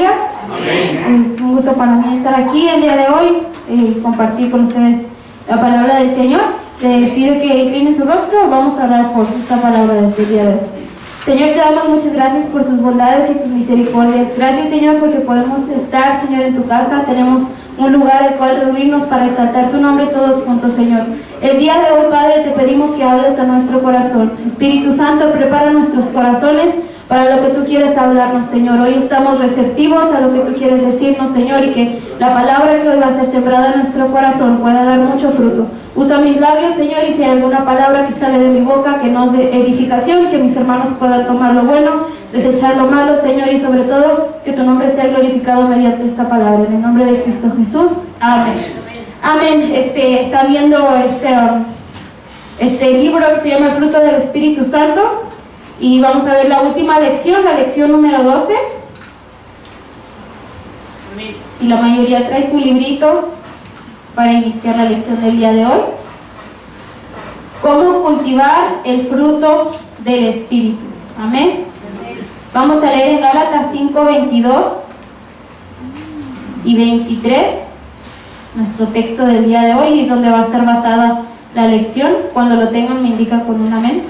bendiga. Amén. Es un gusto para mí estar aquí el día de hoy y compartir con ustedes la palabra del Señor. Les pido que inclinen su rostro. Vamos a orar por esta palabra del día de hoy. Señor, te damos muchas gracias por tus bondades y tus misericordias. Gracias, Señor, porque podemos estar, Señor, en tu casa. Tenemos un lugar el cual reunirnos para exaltar tu nombre todos juntos, Señor. El día de hoy, Padre, te pedimos que hables a nuestro corazón. Espíritu Santo, prepara nuestros corazones para lo que tú quieres hablarnos, Señor. Hoy estamos receptivos a lo que tú quieres decirnos, Señor, y que la palabra que hoy va a ser sembrada en nuestro corazón pueda dar mucho fruto. Usa mis labios, Señor, y si hay alguna palabra que sale de mi boca que nos dé edificación, que mis hermanos puedan tomar lo bueno, desechar lo malo, Señor, y sobre todo que tu nombre sea glorificado mediante esta palabra. En el nombre de Cristo Jesús. Amén. Amén. Está viendo este libro que se llama El fruto del Espíritu Santo. Y vamos a ver la última lección, la lección número 12. Si la mayoría trae su librito para iniciar la lección del día de hoy. ¿Cómo cultivar el fruto del Espíritu? Amén. Vamos a leer en Gálatas 5, 22 y 23. Nuestro texto del día de hoy y donde va a estar basada la lección. Cuando lo tengan me indican con un amén.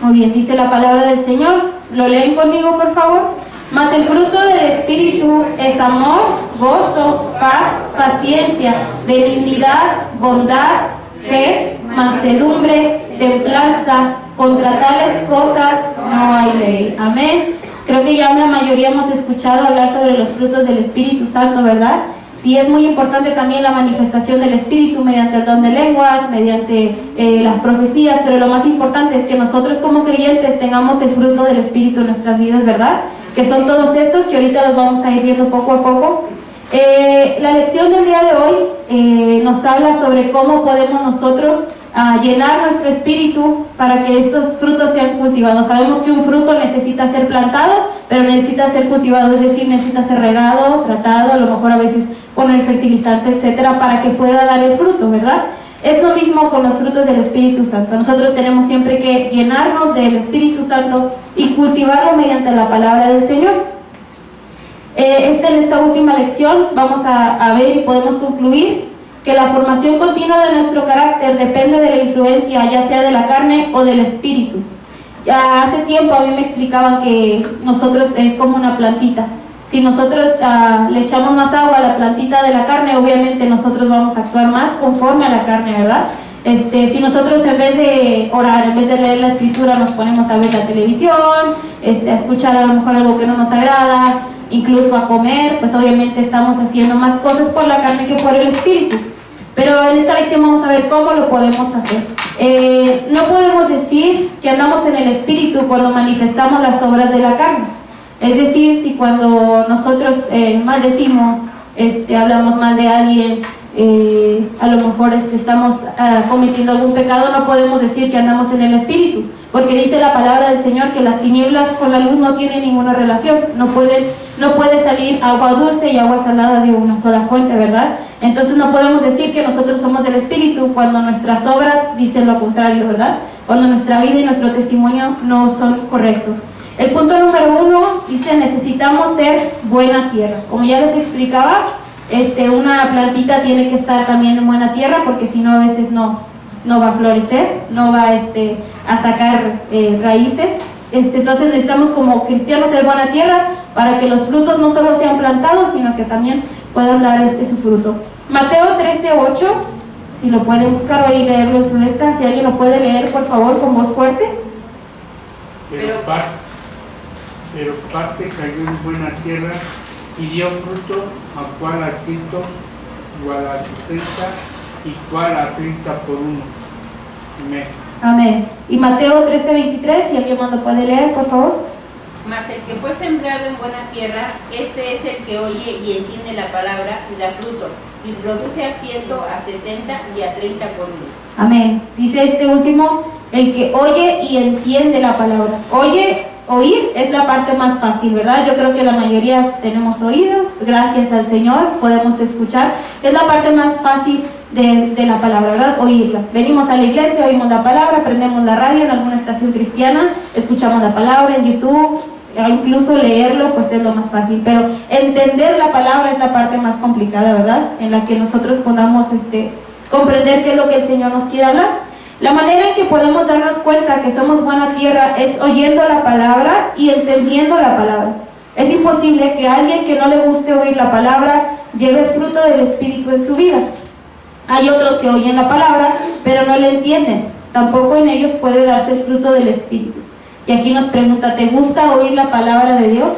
Muy bien, dice la palabra del Señor. ¿Lo leen conmigo, por favor? Mas el fruto del Espíritu es amor, gozo, paz, paciencia, benignidad, bondad, fe, mansedumbre, templanza. Contra tales cosas no hay ley. Amén. Creo que ya la mayoría hemos escuchado hablar sobre los frutos del Espíritu Santo, ¿verdad? Sí, es muy importante también la manifestación del Espíritu mediante el don de lenguas, mediante las profecías, pero lo más importante es que nosotros como creyentes tengamos el fruto del Espíritu en nuestras vidas, ¿verdad? Que son todos estos que ahorita los vamos a ir viendo poco a poco. La lección del día de hoy nos habla sobre cómo podemos nosotros llenar nuestro espíritu para que estos frutos sean cultivados. Sabemos que un fruto necesita ser plantado, pero necesita ser cultivado, es decir, necesita ser regado, tratado, a lo mejor a veces poner fertilizante, etcétera, para que pueda dar el fruto, ¿verdad? Es lo mismo con los frutos del Espíritu Santo. Nosotros tenemos siempre que llenarnos del Espíritu Santo y cultivarlo mediante la palabra del Señor. En esta última lección vamos a ver y podemos concluir que la formación continua de nuestro carácter depende de la influencia, ya sea de la carne o del espíritu. Ya hace tiempo a mí me explicaban que nosotros es como una plantita. Si nosotros le echamos más agua a la plantita de la carne, obviamente nosotros vamos a actuar más conforme a la carne, ¿verdad? Si nosotros en vez de orar, en vez de leer la escritura, nos ponemos a ver la televisión, a escuchar a lo mejor algo que no nos agrada, incluso a comer, pues obviamente estamos haciendo más cosas por la carne que por el espíritu. Pero en esta lección vamos a ver cómo lo podemos hacer. No podemos decir que andamos en el espíritu cuando manifestamos las obras de la carne. Es decir, si cuando nosotros maldecimos, hablamos mal de alguien, a lo mejor estamos cometiendo algún pecado, no podemos decir que andamos en el espíritu, porque dice la palabra del Señor que las tinieblas con la luz no tienen ninguna relación. No puede salir agua dulce y agua salada de una sola fuente, ¿verdad? Entonces no podemos decir que nosotros somos del Espíritu cuando nuestras obras dicen lo contrario, ¿verdad? Cuando nuestra vida y nuestro testimonio no son correctos. El punto número 1 dice: necesitamos ser buena tierra. Como ya les explicaba, una plantita tiene que estar también en buena tierra, porque si no a veces no va a florecer, no va a sacar raíces. Entonces necesitamos como cristianos ser buena tierra para que los frutos no solo sean plantados, sino que también puedan dar su fruto. Mateo 13:8, si lo pueden buscar y leerlo en su desca, si alguien lo puede leer, por favor, con voz fuerte. Pero parte cayó en buena tierra y dio fruto, a cual a 100, cual a 60 y cual a 30 por uno. Amén. Amén. Y Mateo 13:23, si alguien más lo puede leer, por favor. Mas el que fue sembrado en buena tierra, este es el que oye y entiende la palabra y da fruto, y produce a 100, a 60 y a 30 por uno. Amén. Dice este último, el que oye y entiende la palabra. Oír es la parte más fácil, ¿verdad? Yo creo que la mayoría tenemos oídos, gracias al Señor, podemos escuchar. Es la parte más fácil de la palabra, ¿verdad? Oírla. Venimos a la iglesia, oímos la palabra, prendemos la radio en alguna estación cristiana, escuchamos la palabra en YouTube, incluso leerlo pues es lo más fácil, pero entender la palabra es la parte más complicada, ¿verdad? En la que nosotros podamos comprender qué es lo que el Señor nos quiere hablar. La manera en que podemos darnos cuenta que somos buena tierra es oyendo la palabra y entendiendo la palabra. Es imposible que alguien que no le guste oír la palabra lleve fruto del Espíritu en su vida. Hay otros que oyen la palabra, pero no la entienden. Tampoco en ellos puede darse el fruto del Espíritu. Y aquí nos pregunta, ¿te gusta oír la palabra de Dios?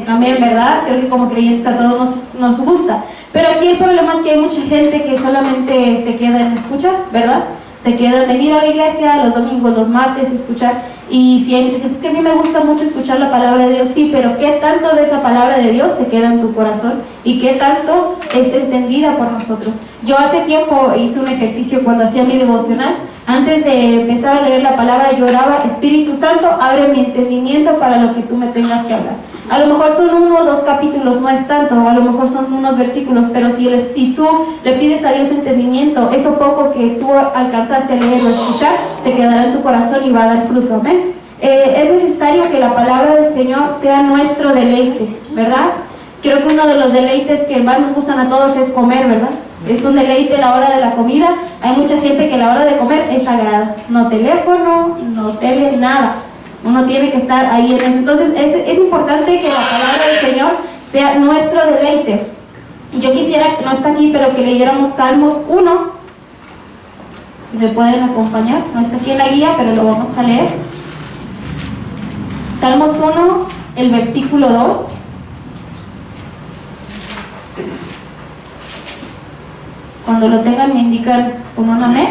Amén, ¿verdad? Creo que como creyentes a todos nos gusta. Pero aquí el problema es que hay mucha gente que solamente se queda en escuchar, ¿verdad? Se queda en venir a la iglesia los domingos, los martes, escuchar. Y si hay mucha gente, es que a mí me gusta mucho escuchar la palabra de Dios, sí, pero ¿qué tanto de esa palabra de Dios se queda en tu corazón? ¿Y qué tanto es entendida por nosotros? Yo hace tiempo hice un ejercicio cuando hacía mi devocional. Antes de empezar a leer la palabra, yo oraba, Espíritu Santo, abre mi entendimiento para lo que tú me tengas que hablar. A lo mejor son 1 o 2 capítulos, no es tanto, o a lo mejor son unos versículos, pero si tú le pides a Dios entendimiento, eso poco que tú alcanzaste a leer o escuchar, se quedará en tu corazón y va a dar fruto, amén. Es necesario que la palabra del Señor sea nuestro deleite, ¿verdad? Creo que uno de los deleites que más nos gustan a todos es comer, ¿verdad? Es un deleite la hora de la comida. Hay mucha gente que la hora de comer es sagrada, no teléfono, no tele, nada. Uno tiene que estar ahí en eso. Entonces es importante que la palabra del Señor sea nuestro deleite. Y yo quisiera, no está aquí, pero que leyéramos Salmos 1. Si me pueden acompañar, no está aquí en la guía, pero lo vamos a leer. Salmos 1, el versículo 2. Cuando lo tengan me indican con un amén.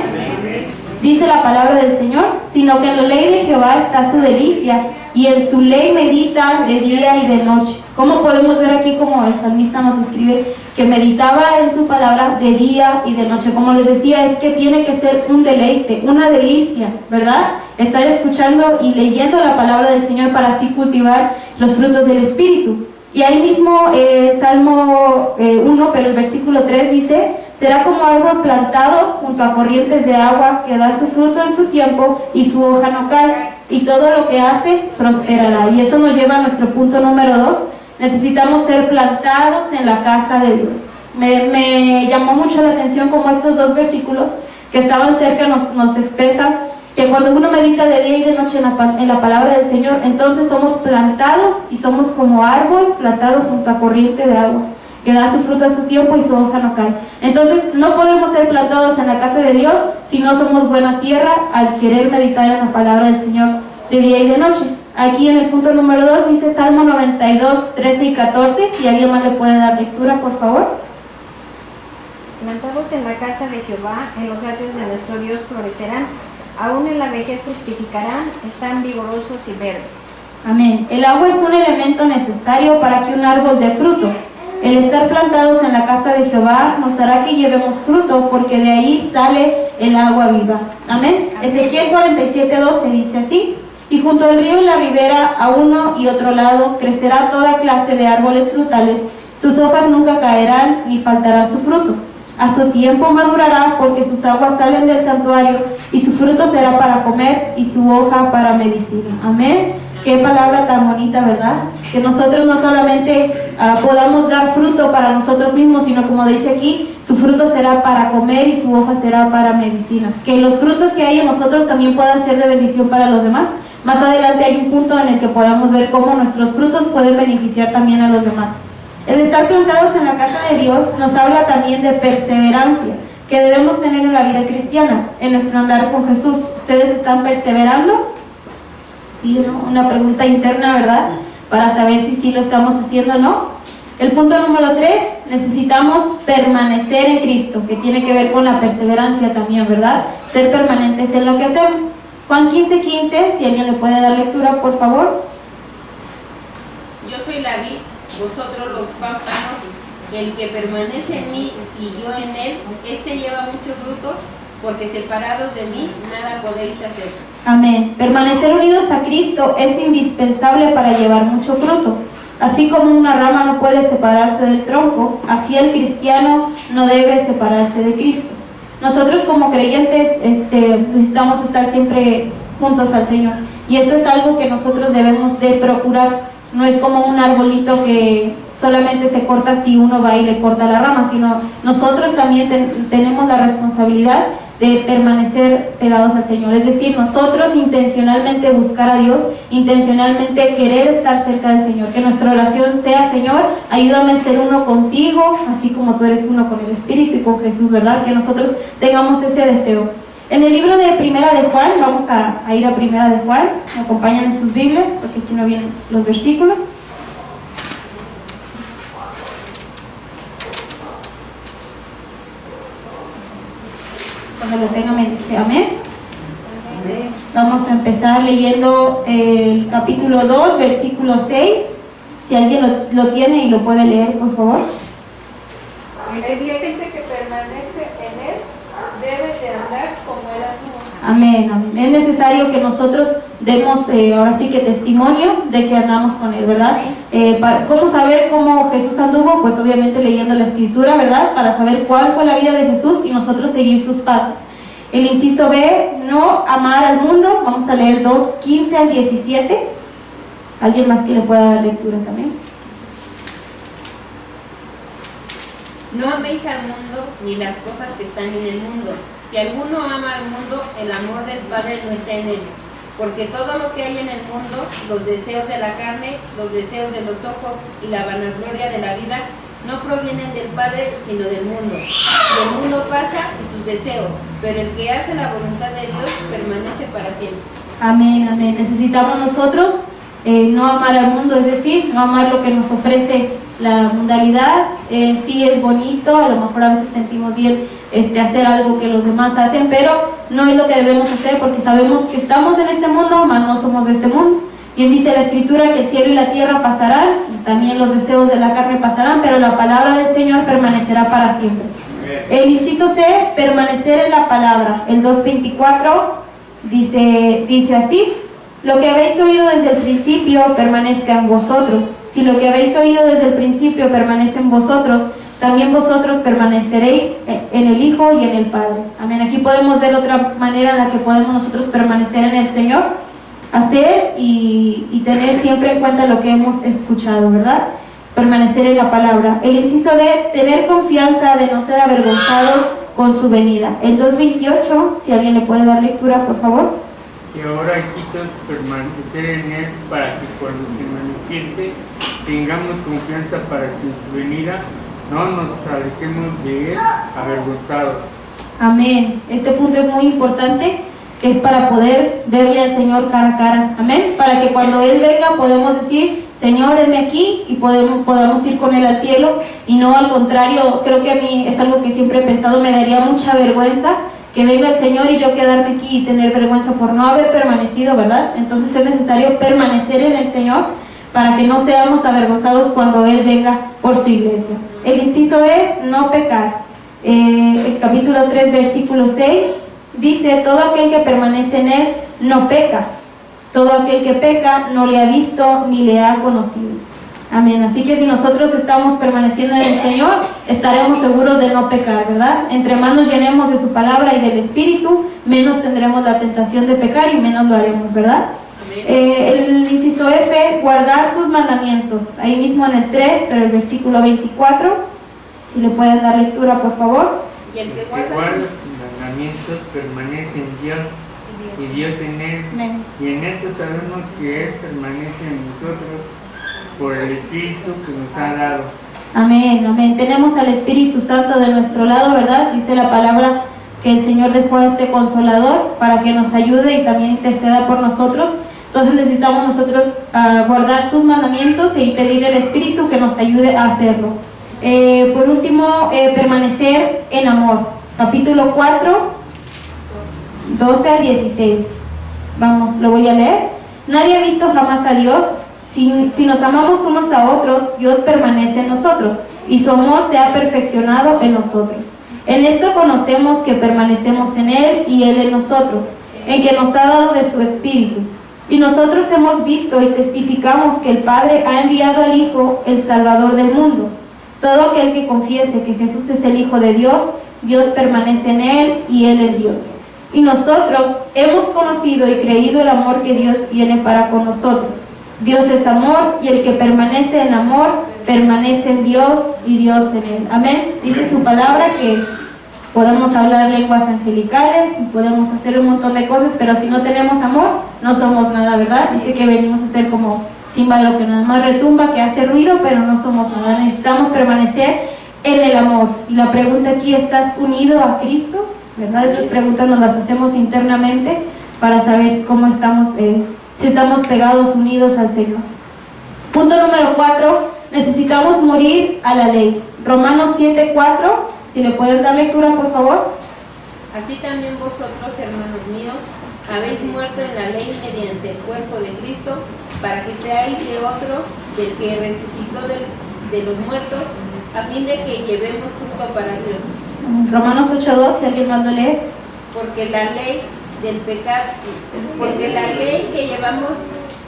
Dice la palabra del Señor, sino que en la ley de Jehová está su delicia, y en su ley medita de día y de noche. ¿Cómo podemos ver aquí como el salmista nos escribe que meditaba en su palabra de día y de noche? Como les decía, es que tiene que ser un deleite, una delicia, ¿verdad? Estar escuchando y leyendo la palabra del Señor para así cultivar los frutos del Espíritu. Y ahí mismo, Salmo 1, pero el versículo 3 dice, será como árbol plantado junto a corrientes de agua que da su fruto en su tiempo y su hoja no cae, y todo lo que hace prosperará. Y eso nos lleva a nuestro punto número 2. Necesitamos ser plantados en la casa de Dios. Me llamó mucho la atención como estos 2 versículos que estaban cerca nos expresan que cuando uno medita de día y de noche en la palabra del Señor, entonces somos plantados y somos como árbol plantado junto a corriente de agua, que da su fruto a su tiempo y su hoja no cae. Entonces no podemos ser plantados en la casa de Dios si no somos buena tierra al querer meditar en la palabra del Señor de día y de noche. Aquí en el punto número 2 dice Salmo 92, 13 y 14, si alguien más le puede dar lectura, por favor. Plantados en la casa de Jehová, en los atrios de nuestro Dios florecerán, aún en la vejez fructificarán, están vigorosos y verdes. Amén. El agua es un elemento necesario para que un árbol dé fruto. El estar plantados en la casa de Jehová nos hará que llevemos fruto, porque de ahí sale el agua viva. Amén. Ezequiel 47:12 dice así, y junto al río en la ribera, a uno y otro lado, crecerá toda clase de árboles frutales, sus hojas nunca caerán, ni faltará su fruto. A su tiempo madurará, porque sus aguas salen del santuario, y su fruto será para comer, y su hoja para medicina. Amén. Qué palabra tan bonita, ¿verdad? Que nosotros no solamente podamos dar fruto para nosotros mismos, sino como dice aquí, su fruto será para comer y su hoja será para medicina. Que los frutos que hay en nosotros también puedan ser de bendición para los demás. Más adelante hay un punto en el que podamos ver cómo nuestros frutos pueden beneficiar también a los demás. El estar plantados en la casa de Dios nos habla también de perseverancia que debemos tener en la vida cristiana, en nuestro andar con Jesús. ¿Ustedes están perseverando? Sí, ¿no? Una pregunta interna, ¿verdad? Para saber si sí lo estamos haciendo o no. El punto número 3, necesitamos permanecer en Cristo, que tiene que ver con la perseverancia también, ¿verdad? Ser permanentes en lo que hacemos. Juan 15:15, si alguien le puede dar lectura, por favor. Yo soy la vid, vosotros los pámpanos, el que permanece en mí y yo en él, este lleva mucho fruto, porque separados de mí nada podéis hacer. Amén. Permanecer unidos a Cristo es indispensable para llevar mucho fruto. Así como una rama no puede separarse del tronco, así el cristiano no debe separarse de Cristo. Nosotros como creyentes necesitamos estar siempre juntos al Señor. Y esto es algo que nosotros debemos de procurar. no es como un arbolito que solamente se corta si uno va y le corta la rama, sino nosotros también tenemos la responsabilidad de permanecer pegados al Señor, es decir, nosotros intencionalmente buscar a Dios, intencionalmente querer estar cerca del Señor, que nuestra oración sea: Señor, ayúdame a ser uno contigo, así como tú eres uno con el Espíritu y con Jesús, ¿verdad? Que nosotros tengamos ese deseo. En el libro de Primera de Juan, vamos a ir a Primera de Juan, me acompañan en sus Biblias, porque aquí no vienen los versículos. Cuando lo tenga me dice amén. Vamos a empezar leyendo el capítulo 2, versículo 6. Si alguien lo tiene y lo puede leer, por favor. El que dice que permanece en él debe de andar como él anduvo. Amén, amén. Es necesario que nosotros demos ahora sí que testimonio de que andamos con Él, ¿verdad? ¿Cómo saber cómo Jesús anduvo? Pues obviamente leyendo la Escritura, ¿verdad? Para saber cuál fue la vida de Jesús y nosotros seguir sus pasos. El inciso B, no amar al mundo. Vamos a leer 2:15 al 17. ¿Alguien más que le pueda dar lectura también? No améis al mundo ni las cosas que están en el mundo. Si alguno ama al mundo, el amor del Padre no está en él. Porque todo lo que hay en el mundo, los deseos de la carne, los deseos de los ojos y la vanagloria de la vida, no provienen del Padre, sino del mundo. Y el mundo pasa y sus deseos, pero el que hace la voluntad de Dios permanece para siempre. Amén, amén. Necesitamos nosotros no amar al mundo, es decir, no amar lo que nos ofrece la mundanalidad. Sí es bonito, a lo mejor a veces sentimos bien hacer algo que los demás hacen, pero no es lo que debemos hacer, porque sabemos que estamos en este mundo, mas no somos de este mundo. Bien dice la Escritura que el cielo y la tierra pasarán, y también los deseos de la carne pasarán, pero la palabra del Señor permanecerá para siempre. El inciso C, permanecer en la palabra. El 2:24 dice así: lo que habéis oído desde el principio permanezca en vosotros. Si lo que habéis oído desde el principio permanece en vosotros, también vosotros permaneceréis en el Hijo y en el Padre. Amén. Aquí podemos ver otra manera en la que podemos nosotros permanecer en el Señor, hacer y tener siempre en cuenta lo que hemos escuchado, ¿verdad? Permanecer en la palabra. El inciso D, tener confianza de no ser avergonzados con su venida. El 2:28, si alguien le puede dar lectura, por favor. Que ahora quitos permanecer en él, para que cuando se manifieste tengamos confianza para que en su venida no nos alejemos de él avergonzados. Amén. Este punto es muy importante, que es para poder verle al Señor cara a cara. Amén. Para que cuando Él venga podemos decir: Señor, heme aquí, y podamos ir con Él al cielo, y no al contrario. Creo que a mí es algo que siempre he pensado, me daría mucha vergüenza que venga el Señor y yo quedarme aquí y tener vergüenza por no haber permanecido, ¿verdad? Entonces es necesario permanecer en el Señor para que no seamos avergonzados cuando Él venga por su iglesia. El inciso es no pecar. El capítulo 3, versículo 6 dice: todo aquel que permanece en Él no peca. Todo aquel que peca no le ha visto ni le ha conocido. Amén. Así que si nosotros estamos permaneciendo en el Señor, estaremos seguros de no pecar, ¿verdad? Entre más nos llenemos de su palabra y del Espíritu, menos tendremos la tentación de pecar y menos lo haremos, ¿verdad? El inciso F, guardar sus mandamientos. Ahí mismo en el 3, pero el versículo 24, si le pueden dar lectura, por favor. Y el que Que guarda guarda sus mandamientos permanece en Dios y Dios en él. Amén. Y en esto sabemos que Él permanece en nosotros por el Espíritu que nos ha dado. Amén, amén. Tenemos al Espíritu Santo de nuestro lado, ¿verdad? Dice la palabra que el Señor dejó a este Consolador para que nos ayude y también interceda por nosotros. Entonces necesitamos nosotros guardar sus mandamientos y pedirle al Espíritu que nos ayude a hacerlo. Por último, permanecer en amor. Capítulo 4, 12 al 16. Vamos, lo voy a leer. Nadie ha visto jamás a Dios. Si nos amamos unos a otros, Dios permanece en nosotros y su amor se ha perfeccionado en nosotros. En esto conocemos que permanecemos en Él y Él en nosotros, en que nos ha dado de su Espíritu. Y nosotros hemos visto y testificamos que el Padre ha enviado al Hijo, el Salvador del mundo. Todo aquel que confiese que Jesús es el Hijo de Dios, Dios permanece en Él y Él en Dios. Y nosotros hemos conocido y creído el amor que Dios tiene para con nosotros. Dios es amor y el que permanece en amor permanece en Dios y Dios en él. Amén. Dice su palabra que podemos hablar lenguas angelicales y podemos hacer un montón de cosas, pero si no tenemos amor, no somos nada, ¿verdad? Dice que venimos a ser como címbalo que nada más retumba, que hace ruido, pero no somos nada. Necesitamos permanecer en el amor. Y la pregunta aquí, ¿estás unido a Cristo? ¿Verdad? Esas preguntas nos las hacemos internamente para saber cómo estamos, si estamos pegados, unidos al Señor. Punto número 4, necesitamos morir a la ley. Romanos 7:4, si le pueden dar lectura, por favor. Así también vosotros, hermanos míos, habéis muerto en la ley mediante el cuerpo de Cristo, para que seáis de otro, del que resucitó de los muertos, a fin de que llevemos fruto para Dios. Romanos 8:2, si alguien más lo lee. Porque la ley del pecado, porque la ley que llevamos,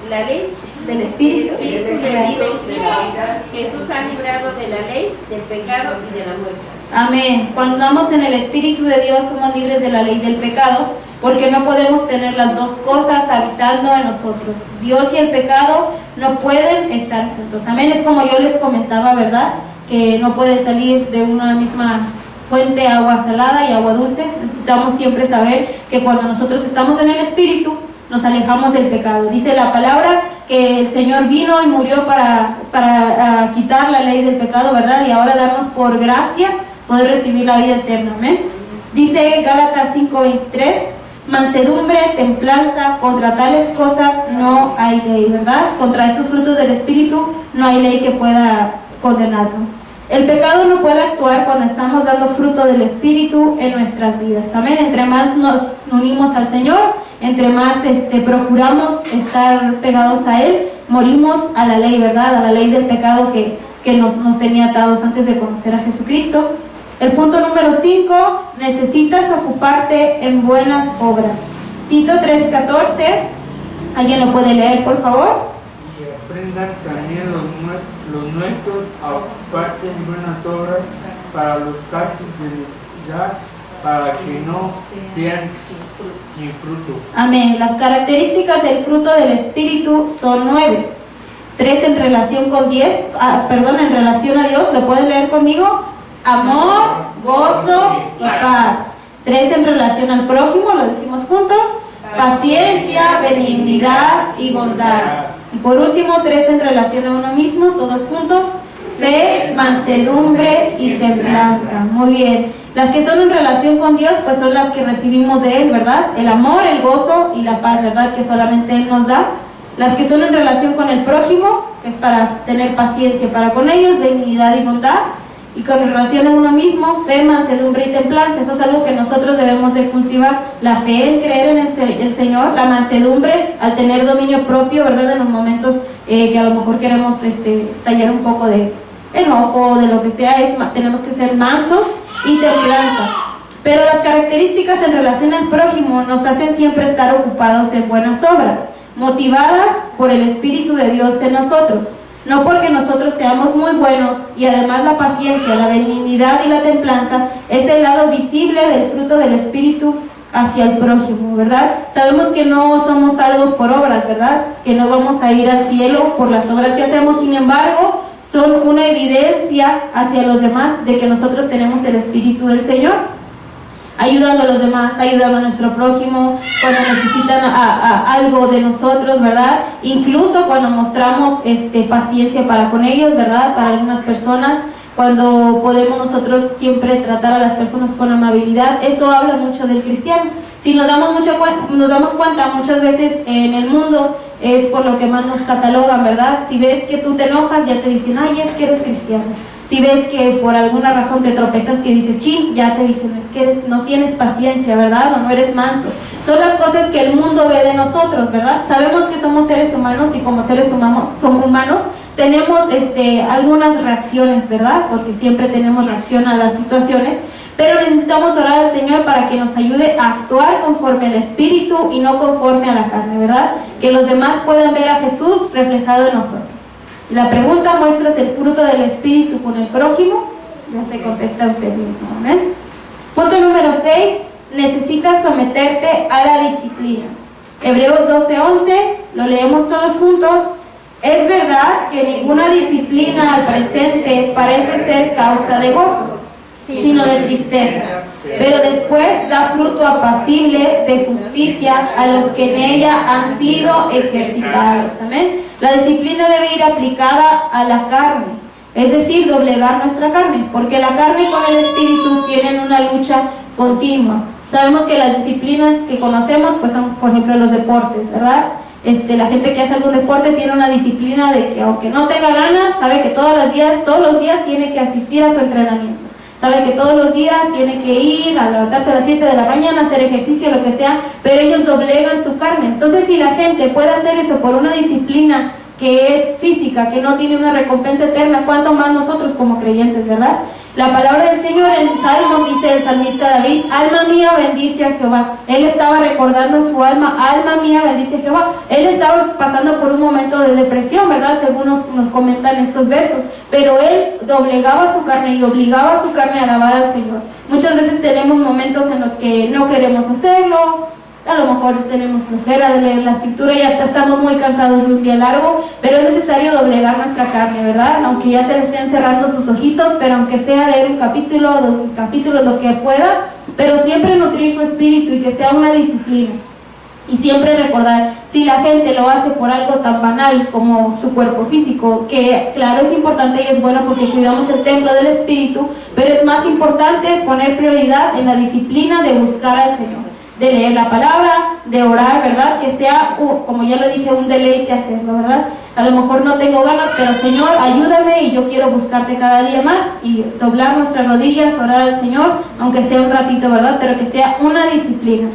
la ley Del Espíritu. de vida y felicidad, Jesús ha librado de la ley, del pecado y de la muerte. Amén. Cuando andamos en el Espíritu de Dios somos libres de la ley del pecado, porque no podemos tener las dos cosas habitando en nosotros. Dios y el pecado no pueden estar juntos. Amén. Es como yo les comentaba, ¿verdad? Que no puede salir de una misma fuente agua salada y agua dulce. Necesitamos siempre saber que cuando nosotros estamos en el Espíritu, nos alejamos del pecado. Dice la palabra que el Señor vino y murió para quitar la ley del pecado, ¿verdad? Y ahora darnos por gracia poder recibir la vida eterna. Amén. Dice Gálatas 5:23, mansedumbre, templanza, contra tales cosas no hay ley, ¿verdad? Contra estos frutos del Espíritu no hay ley que pueda condenarnos. El pecado no puede actuar cuando estamos dando fruto del Espíritu en nuestras vidas. Amén. Entre más nos unimos al Señor, entre más procuramos estar pegados a Él, morimos a la ley, ¿verdad? A la ley del pecado que nos tenía atados antes de conocer a Jesucristo. El punto número 5, necesitas ocuparte en buenas obras. Tito 3:14, ¿alguien lo puede leer, por favor? Y aprendan también los nuestros a ocuparse en buenas obras para los casos de necesidad, para que no sean sin fruto. Amén. Las características del fruto del Espíritu son 9. 3 en relación con 10, en relación a Dios, ¿lo pueden leer conmigo? Amor, gozo y paz. 3 en relación al prójimo, lo decimos juntos. Paciencia, benignidad y bondad. Y por último, 3 en relación a uno mismo, todos juntos. Fe, mansedumbre y templanza. Muy bien. Las que son en relación con Dios, pues son las que recibimos de Él, ¿verdad? El amor, el gozo y la paz, ¿verdad? Que solamente Él nos da. Las que son en relación con el prójimo, que es para tener paciencia para con ellos, benignidad y bondad. Y con relación a uno mismo, fe, mansedumbre y templanza. Eso es algo que nosotros debemos de cultivar. La fe en creer en el Señor, la mansedumbre al tener dominio propio, ¿verdad? En los momentos que a lo mejor queremos estallar un poco de enojo, de lo que sea, tenemos que ser mansos y templanza. Pero las características en relación al prójimo nos hacen siempre estar ocupados en buenas obras, motivadas por el Espíritu de Dios en nosotros. No porque nosotros seamos muy buenos, y además la paciencia, la benignidad y la templanza es el lado visible del fruto del Espíritu hacia el prójimo, ¿verdad? Sabemos que no somos salvos por obras, ¿verdad? Que no vamos a ir al cielo por las obras que hacemos, sin embargo, son una evidencia hacia los demás de que nosotros tenemos el Espíritu del Señor. Ayudando a los demás, ayudando a nuestro prójimo cuando necesitan algo de nosotros, ¿verdad? Incluso cuando mostramos paciencia para con ellos, ¿verdad? Para algunas personas, cuando podemos nosotros siempre tratar a las personas con amabilidad, eso habla mucho del cristiano. Si nos damos cuenta, muchas veces en el mundo es por lo que más nos catalogan, ¿verdad? Si ves que tú te enojas, ya te dicen, ay, es que eres cristiano. Si ves que por alguna razón te tropezas, que dices, chin, ya te dicen, es que no tienes paciencia, ¿verdad? O no eres manso. Son las cosas que el mundo ve de nosotros, ¿verdad? Sabemos que somos seres humanos y como seres humanos, tenemos algunas reacciones, ¿verdad? Porque siempre tenemos reacción a las situaciones, pero necesitamos orar al Señor para que nos ayude a actuar conforme al Espíritu y no conforme a la carne, ¿verdad? Que los demás puedan ver a Jesús reflejado en nosotros. Y la pregunta, ¿muestras el fruto del Espíritu con el prójimo? Ya se contesta usted mismo, ¿amén? Punto número 6, necesitas someterte a la disciplina. Hebreos 12:11, lo leemos todos juntos. Es verdad que ninguna disciplina al presente parece ser causa de gozo, sino de tristeza, pero después da fruto apacible de justicia a los que en ella han sido ejercitados. Amén. La disciplina debe ir aplicada a la carne, es decir, doblegar nuestra carne, porque la carne con el espíritu tienen una lucha continua. Sabemos que las disciplinas que conocemos pues son, por ejemplo, los deportes, ¿verdad? La gente que hace algún deporte tiene una disciplina de que aunque no tenga ganas, sabe que todos los días tiene que asistir a su entrenamiento. Sabe que todos los días tiene que ir a levantarse a las 7 de la mañana, hacer ejercicio, lo que sea, pero ellos doblegan su carne. Entonces, si la gente puede hacer eso por una disciplina que es física, que no tiene una recompensa eterna, ¿cuánto más nosotros como creyentes, verdad? La palabra del Señor en Salmos dice el salmista David: alma mía bendice a Jehová. Él estaba recordando su alma: alma mía bendice a Jehová. Él estaba pasando por un momento de depresión, ¿verdad? Según nos comentan estos versos, pero él doblegaba su carne y obligaba a su carne a alabar al Señor. Muchas veces tenemos momentos en los que no queremos hacerlo, a lo mejor tenemos flojera de leer la escritura y ya estamos muy cansados de un día largo, pero es necesario doblegar nuestra carne, ¿verdad? Aunque ya se le estén cerrando sus ojitos, pero aunque sea leer un capítulo, 2 capítulos, lo que pueda, pero siempre nutrir su espíritu y que sea una disciplina. Y siempre recordar, si la gente lo hace por algo tan banal como su cuerpo físico, que claro es importante y es bueno porque cuidamos el templo del espíritu, pero es más importante poner prioridad en la disciplina de buscar al Señor, de leer la palabra, de orar, ¿verdad? Que sea, como ya lo dije, un deleite hacerlo, ¿verdad? A lo mejor no tengo ganas, pero Señor, ayúdame y yo quiero buscarte cada día más, y doblar nuestras rodillas, orar al Señor, aunque sea un ratito, ¿verdad? Pero que sea una disciplina.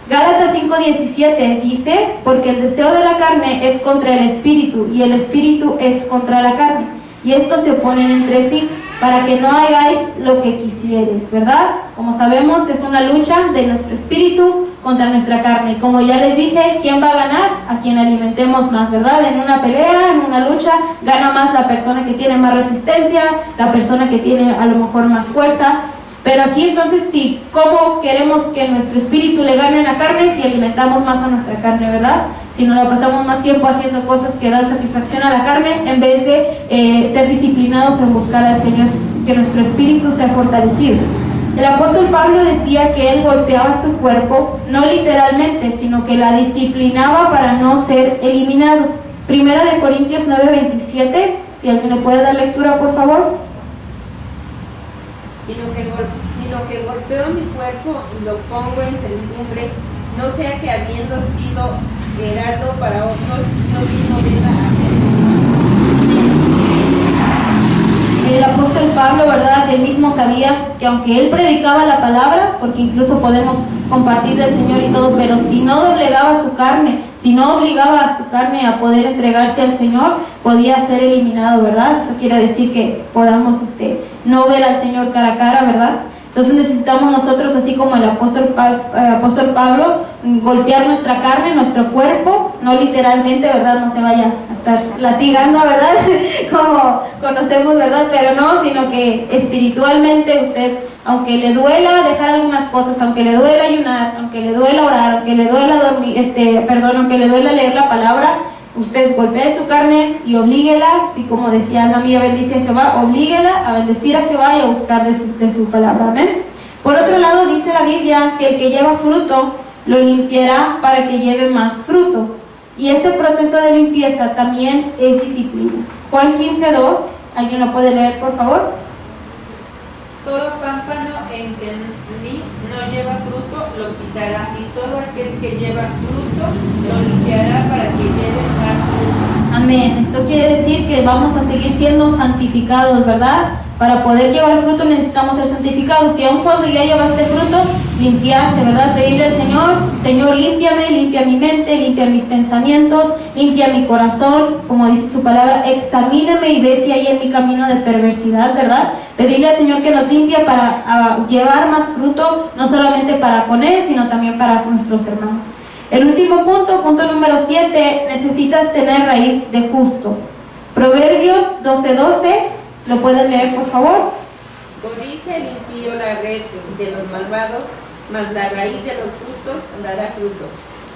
Gálatas 5:17 dice: porque el deseo de la carne es contra el espíritu, y el espíritu es contra la carne, y estos se oponen entre sí, para que no hagáis lo que quisieres, ¿verdad? Como sabemos, es una lucha de nuestro espíritu contra nuestra carne. Y como ya les dije, ¿quién va a ganar? A quien alimentemos más, ¿verdad? En una pelea, en una lucha, gana más la persona que tiene más resistencia, la persona que tiene a lo mejor más fuerza. Pero aquí entonces sí, ¿cómo queremos que nuestro espíritu le gane a la carne? Si alimentamos más a nuestra carne, ¿verdad? Si nos la pasamos más tiempo haciendo cosas que dan satisfacción a la carne, en vez de ser disciplinados en buscar al Señor, que nuestro espíritu sea fortalecido. El apóstol Pablo decía que él golpeaba su cuerpo, no literalmente, sino que la disciplinaba para no ser eliminado. Primera de Corintios 9:27, si alguien le puede dar lectura, por favor. Sino que golpeo mi cuerpo y lo pongo en servidumbre, no sea que habiendo sido heraldo para otros, yo mismo venga a ser. El apóstol Pablo, ¿verdad? Él mismo sabía que aunque él predicaba la palabra, porque incluso podemos compartir del Señor y todo, pero si no doblegaba su carne, si no obligaba a su carne a poder entregarse al Señor, podía ser eliminado, ¿verdad? Eso quiere decir que podamos no ver al Señor cara a cara, ¿verdad? Entonces necesitamos nosotros, así como el apóstol Pablo, golpear nuestra carne, nuestro cuerpo, no literalmente, ¿verdad? No se vaya a estar latigando, ¿verdad? Como conocemos, ¿verdad? Pero no, sino que espiritualmente usted, aunque le duela dejar algunas cosas, aunque le duela ayunar, aunque le duela orar, aunque le duela dormir, aunque le duela leer la palabra, usted golpee su carne y oblíguela, así como decía alma mía bendice a Jehová, oblíguela a bendecir a Jehová y a buscar de su palabra, amén. Por otro lado dice la Biblia que el que lleva fruto lo limpiará para que lleve más fruto, y ese proceso de limpieza también es disciplina. Juan 15:2, ¿alguien lo puede leer, por favor? Todo pámpano en que en mí no lleva fruto lo quitará, y todo aquel que lleva fruto lo limpiará para que lleve más fruto. Amén. Esto quiere decir que vamos a seguir siendo santificados, ¿verdad? Para poder llevar fruto necesitamos ser santificados. Y aun cuando ya llevaste fruto, limpiarse, ¿verdad? Pedirle al Señor: Señor, límpiame, limpia mi mente, limpia mis pensamientos, limpia mi corazón, como dice su palabra, examíname y ve si hay en mi camino de perversidad, ¿verdad? Pedirle al Señor que nos limpie para llevar más fruto, no solamente para con Él, sino también para nuestros hermanos. El último punto, punto número 7, necesitas tener raíz de justo. Proverbios 12:12, ¿lo pueden leer, por favor? Codicia el impío la red de los malvados, mas la raíz de los justos dará fruto.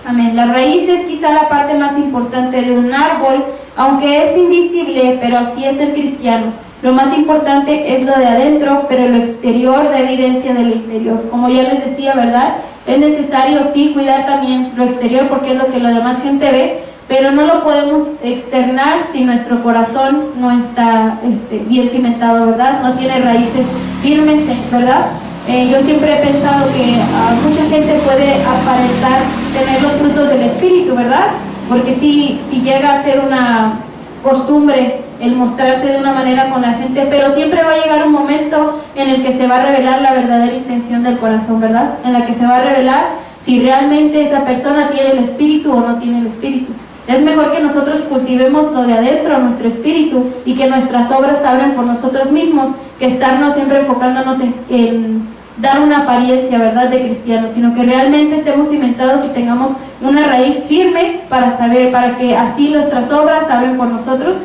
Amén. La raíz es quizá la parte más importante de un árbol, aunque es invisible, pero así es el cristiano. Lo más importante es lo de adentro, pero lo exterior da evidencia de lo interior. Como ya les decía, ¿verdad? Es necesario sí cuidar también lo exterior porque es lo que la demás gente ve, pero no lo podemos externar si nuestro corazón no está bien cimentado, ¿verdad? No tiene raíces firmes, ¿verdad? Yo siempre he pensado que mucha gente puede aparentar tener los frutos del Espíritu, ¿verdad? Porque si llega a ser una costumbre el mostrarse de una manera con la gente, pero siempre va a llegar un momento en el que se va a revelar la verdadera intención del corazón, ¿verdad? En la que se va a revelar si realmente esa persona tiene el Espíritu o no tiene el Espíritu. Es mejor que nosotros cultivemos lo de adentro, nuestro espíritu, y que nuestras obras abran por nosotros mismos, que estarnos siempre enfocándonos en dar una apariencia, ¿verdad?, de cristianos, sino que realmente estemos cimentados y tengamos una raíz firme para saber, para que así nuestras obras abren por nosotros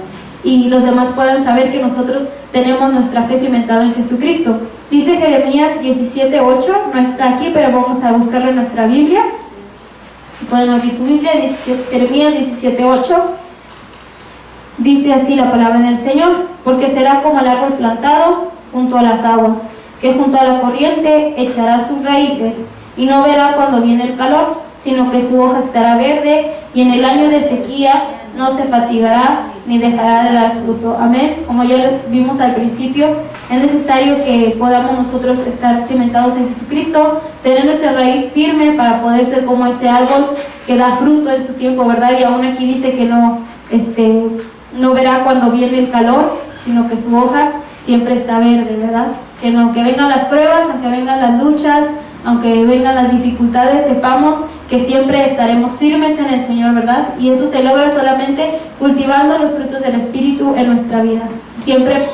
y los demás puedan saber que nosotros tenemos nuestra fe cimentada en Jesucristo. Dice Jeremías 17:8, no está aquí, pero vamos a buscarlo en nuestra Biblia. Si pueden abrir su Biblia, Jeremías 17:8, dice así la palabra del Señor: porque será como el árbol plantado junto a las aguas, que junto a la corriente echará sus raíces, y no verá cuando viene el calor, sino que su hoja estará verde, y en el año de sequía no se fatigará ni dejará de dar fruto. Amén. Como ya les vimos al principio, es necesario que podamos nosotros estar cimentados en Jesucristo, tener nuestra raíz firme para poder ser como ese árbol que da fruto en su tiempo, ¿verdad? Y aún aquí dice que no verá cuando viene el calor, sino que su hoja siempre está verde, ¿verdad? Que aunque vengan las pruebas, aunque vengan las luchas, aunque vengan las dificultades, sepamos que siempre estaremos firmes en el Señor, ¿verdad? Y eso se logra solamente cultivando los frutos del Espíritu en nuestra vida, siempre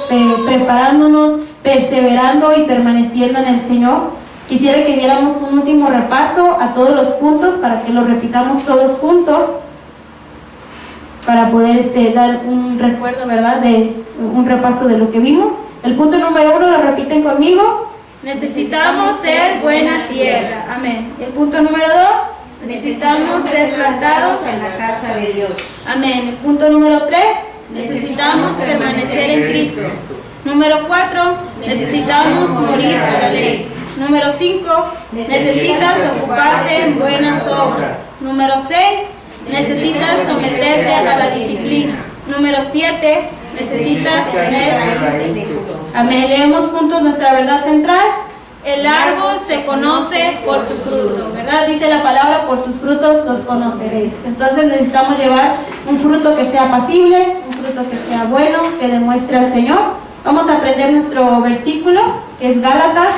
preparándonos, perseverando y permaneciendo en el Señor. Quisiera que diéramos un último repaso a todos los puntos para que los repitamos todos juntos, para poder dar un recuerdo, ¿verdad?, de un repaso de lo que vimos. El punto número 1, lo repiten conmigo: necesitamos ser buena tierra. Amén. El punto número 2, necesitamos ser plantados en la casa de Dios. Amén. El punto número 3, necesitamos permanecer en Cristo. Número 4, necesitamos morir a la ley. Número 5, necesitas ocuparte en buenas obras. Número 6, necesitas someterte a la disciplina. Número 7, necesitas tener. Amén. Leemos juntos nuestra verdad central. El árbol se conoce por su fruto, ¿verdad? Dice la palabra: por sus frutos los conoceréis. Entonces necesitamos llevar un fruto que sea apacible, un fruto que sea bueno, que demuestre al Señor. Vamos a aprender nuestro versículo, que es Gálatas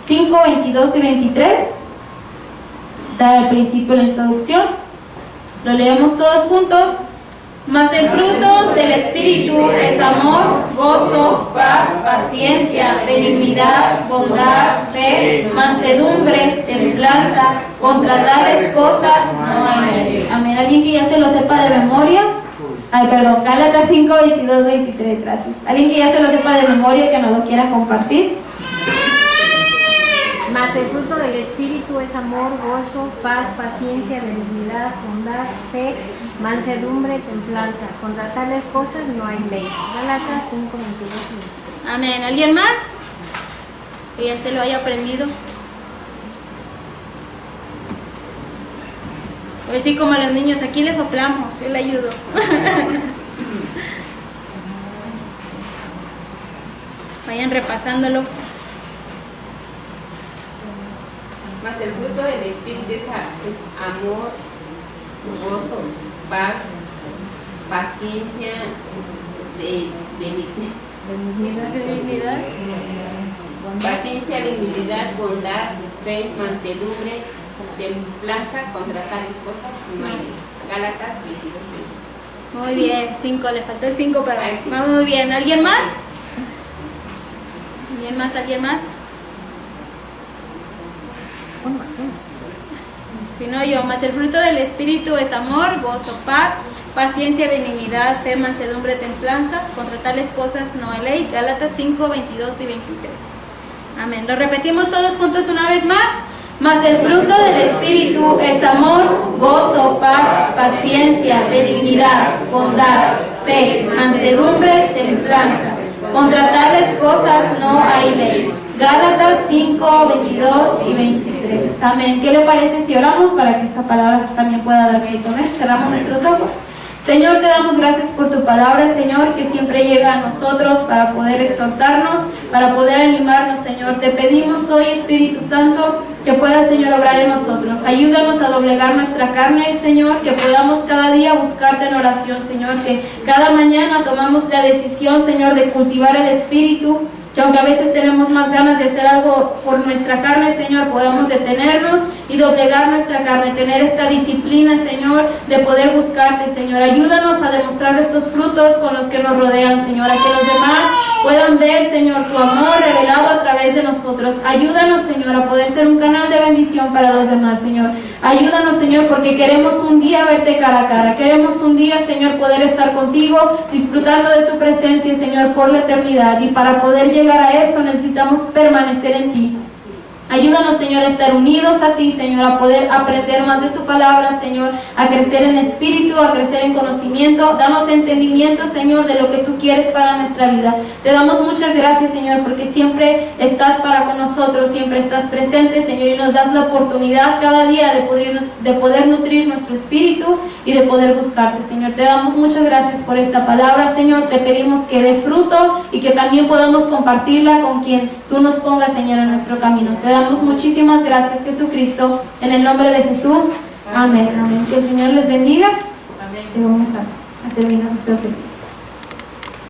5, 22 y 23. Está al principio la introducción. Lo leemos todos juntos. Mas el fruto del Espíritu es amor, gozo, paz, paciencia, benignidad, bondad, fe, mansedumbre, templanza. Contra tales cosas no hay ley. Amén. ¿Alguien que ya se lo sepa de memoria? Gálatas 5, 22, 23, gracias. ¿Alguien que ya se lo sepa de memoria, que nos lo quiera compartir? Mas el fruto del Espíritu es amor, gozo, paz, paciencia, benignidad, bondad, fe, mansedumbre, templanza. Contra tales cosas no hay ley. Gálatas 5, 22 y 23. Amén. ¿Alguien más que ya se lo haya aprendido? Pues sí, como a los niños, aquí les soplamos, yo le ayudo. Vayan repasándolo. Mas el fruto del Espíritu es amor, gozo, paz, paciencia, Benignidad. paciencia, benignidad, bondad, fe, mansedumbre, templanza. Contra tales cosas no hay ley. Gálatas 22. Muy bien, 5, le faltó el 5, pero va muy bien. ¿Alguien más? ¿Alguien más? ¿Alguien más? Si no, yo. Más el fruto del Espíritu es amor, gozo, paz, paciencia, benignidad, fe, mansedumbre, templanza. Contra tales cosas no hay ley. Gálatas 5, 22 y 23. Amén. Lo repetimos todos juntos una vez más. Mas el fruto del Espíritu es amor, gozo, paz, paciencia, benignidad, bondad, fe, mansedumbre, templanza. Contra tales cosas no hay ley. Gálatas 5, 22 y 23. Amén. ¿Qué le parece si oramos para que esta palabra también pueda dar crédito? Cerramos nuestros ojos. Señor, te damos gracias por tu palabra, Señor, que siempre llega a nosotros para poder exhortarnos, para poder animarnos, Señor. Te pedimos hoy, Espíritu Santo, que puedas, Señor, obrar en nosotros. Ayúdanos a doblegar nuestra carne, Señor, que podamos cada día buscarte en oración, Señor, que cada mañana tomamos la decisión, Señor, de cultivar el Espíritu, que aunque a veces tenemos más ganas de hacer algo por nuestra carne, Señor, podamos detenernos y doblegar nuestra carne, tener esta disciplina, Señor, de poder buscarte, Señor. Ayúdanos a demostrar estos frutos con los que nos rodean, Señor, a que los demás puedan ver, Señor, tu amor revelado a través de nosotros. Ayúdanos, Señor, a poder ser un canal de bendición para los demás, Señor. Ayúdanos, Señor, porque queremos un día verte cara a cara. Queremos un día, Señor, poder estar contigo, disfrutando de tu presencia, Señor, por la eternidad. Y para poder llegar a eso necesitamos permanecer en ti. Ayúdanos, Señor, a estar unidos a ti, Señor, a poder aprender más de tu palabra, Señor, a crecer en espíritu, a crecer en conocimiento. Danos entendimiento, Señor, de lo que tú quieres para nuestra vida. Te damos muchas gracias, Señor, porque siempre estás para con nosotros, siempre estás presente, Señor, y nos das la oportunidad cada día de poder nutrir nuestro espíritu y de poder buscarte, Señor. Te damos muchas gracias por esta palabra, Señor. Te pedimos que dé fruto y que también podamos compartirla con quien tú nos pongas, Señor, en nuestro camino. Te damos muchísimas gracias, Jesucristo, en el nombre de Jesús. Amén. Amén. Que el Señor les bendiga. Amén. Y vamos a terminar nuestro servicio.